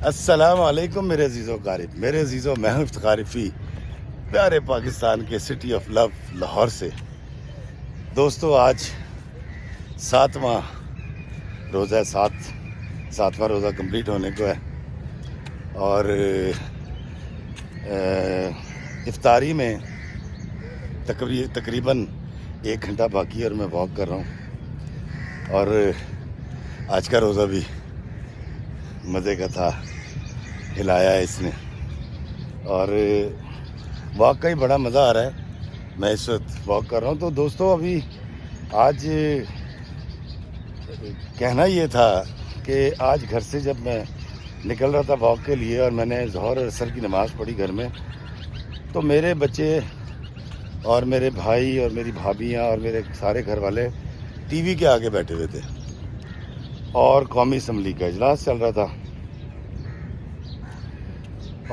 السلام علیکم میرے عزیز و قارب، میرے عزیز و میں ہوں افتخار فی پیارے پاکستان کے سٹی آف لو لاہور سے۔ دوستو آج ساتواں روزہ ساتواں روزہ کمپلیٹ ہونے کو ہے اور افطاری میں تقریباً 1 گھنٹہ باقی ہے اور میں واک کر رہا ہوں اور آج کا روزہ بھی مزے کا تھا، ہلایا ہے اس نے اور واک کا ہی بڑا مزہ آ رہا ہے۔ میں اس وقت واک کر رہا ہوں تو دوستو ابھی آج کہنا یہ تھا کہ آج گھر سے جب میں نکل رہا تھا واک کے لیے اور میں نے ظہر اور عصر کی نماز پڑھی گھر میں، تو میرے بچے اور میرے بھائی اور میری بھابھیاں اور میرے سارے گھر والے ٹی وی کے آگے بیٹھے ہوئے تھے اور قومی اسمبلی کا اجلاس چل رہا تھا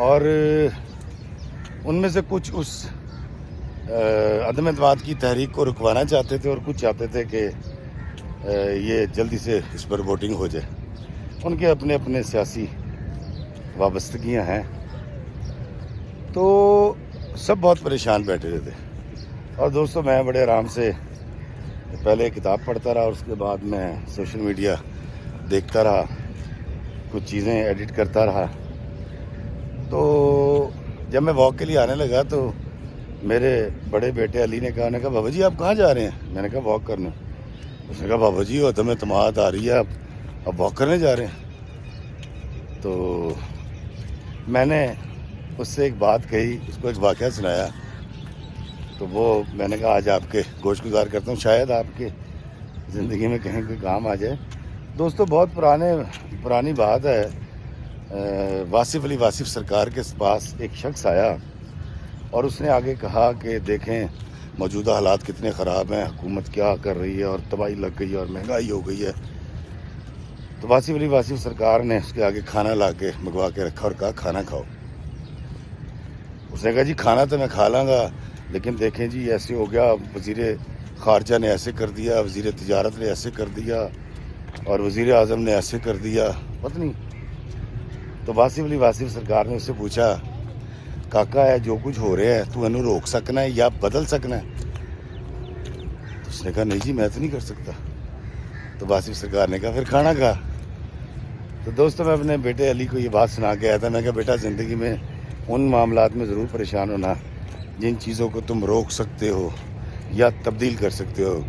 اور ان میں سے کچھ اس عدم اعتماد کی تحریک کو رکوانا چاہتے تھے اور کچھ چاہتے تھے کہ یہ جلدی سے اس پر ووٹنگ ہو جائے۔ ان کے اپنے اپنے سیاسی وابستگیاں ہیں، تو سب بہت پریشان بیٹھے ہوئے تھے اور دوستو میں بڑے آرام سے پہلے کتاب پڑھتا رہا اور اس کے بعد میں سوشل میڈیا دیکھتا رہا، کچھ چیزیں ایڈٹ کرتا رہا۔ تو جب میں واک کے لیے آنے لگا تو میرے بڑے بیٹے علی نے کہا بابا جی آپ کہاں جا رہے ہیں؟ میں نے کہا واک کرنے۔ اس نے کہا بابا جی عدم اعتماد آ رہی ہے، اب واک کرنے جا رہے ہیں؟ تو میں نے اس سے ایک بات کہی، اس کو ایک واقعہ سنایا، تو وہ میں نے کہا آج آپ کے گوش گزار کرتا ہوں، شاید آپ کے زندگی میں کہیں کوئی کام آ جائے۔ دوستو بہت پرانی بات ہے، واصف علی واصف سرکار کے پاس ایک شخص آیا اور اس نے آگے کہا کہ دیکھیں موجودہ حالات کتنے خراب ہیں، حکومت کیا کر رہی ہے اور تباہی لگ گئی ہے اور مہنگائی ہو گئی ہے۔ تو واصف علی واصف سرکار نے اس کے آگے کھانا لا کے منگوا کے رکھا اور کہا کھانا کھاؤ۔ اس نے کہا جی کھانا تو میں کھا لوں گا، لیکن دیکھیں جی ایسے ہو گیا، وزیر خارجہ نے ایسے کر دیا، وزیر تجارت نے ایسے کر دیا اور وزیر اعظم نے ایسے کر دیا، پتہ نہیں۔ تو واصف علی واصف سرکار نے اس سے پوچھا کاکا ہے جو کچھ ہو رہا ہے تو انہوں روک سکنا ہے یا بدل سکنا ہے؟ تو اس نے کہا نہیں جی میں تو نہیں کر سکتا۔ تو واصف سرکار نے کہا پھر کھانا کھا۔ تو دوستو میں اپنے بیٹے علی کو یہ بات سنا کے آیا تھا، میں کہا بیٹا زندگی میں ان معاملات میں ضرور پریشان ہونا جن چیزوں کو تم روک سکتے ہو یا تبدیل کر سکتے ہو،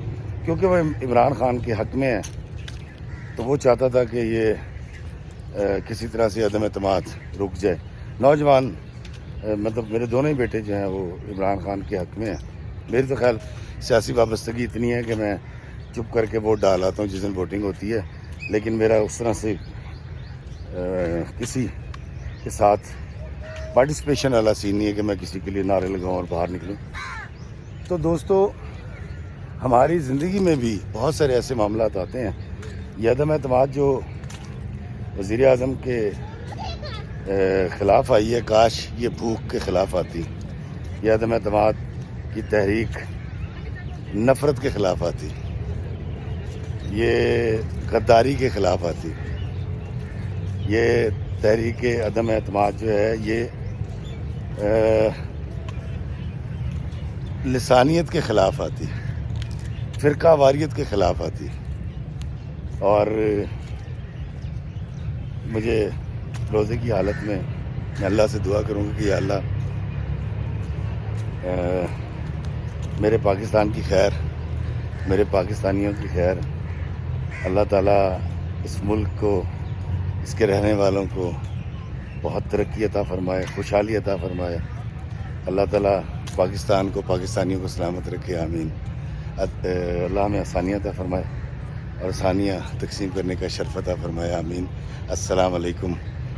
کیونکہ وہ عمران خان کے حق میں ہے، تو وہ چاہتا تھا کہ یہ کسی طرح سے عدم اعتماد رک جائے۔ نوجوان مطلب میرے دونوں ہی بیٹے جو ہیں وہ عمران خان کے حق میں ہیں۔ میری تو خیال سیاسی وابستگی اتنی ہے کہ میں چپ کر کے ووٹ ڈال آتا ہوں جس دن ووٹنگ ہوتی ہے، لیکن میرا اس طرح سے کسی کے ساتھ پارٹیسپیشن والا سین نہیں ہے کہ میں کسی کے لیے نعرے لگاؤں اور باہر نکلوں۔ تو دوستو ہماری زندگی میں بھی بہت سارے ایسے معاملات آتے ہیں، یہ عدم اعتماد جو وزیر اعظم کے خلاف آئی ہے، کاش یہ بھوک کے خلاف آتی، یہ عدم اعتماد کی تحریک نفرت کے خلاف آتی، یہ غداری کے خلاف آتی، یہ تحریک عدم اعتماد جو ہے یہ لسانیت کے خلاف آتی، فرقہ واریت کے خلاف آتی۔ اور مجھے روزے کی حالت میں اللہ سے دعا کروں گا کہ یا اللہ میرے پاکستان کی خیر، میرے پاکستانیوں کی خیر، اللہ تعالیٰ اس ملک کو، اس کے رہنے والوں کو بہت ترقی عطا فرمائے، خوشحالی عطا فرمائے۔ اللہ تعالیٰ پاکستان کو، پاکستانیوں کو سلامت رکھے، آمین۔ اللہ ہمیں آسانیاں عطا فرمائے اور آسانیاں تقسیم کرنے کا شرف عطا فرمائے، آمین۔ السلام علیکم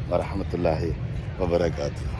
ورحمۃ اللہ وبرکاتہ۔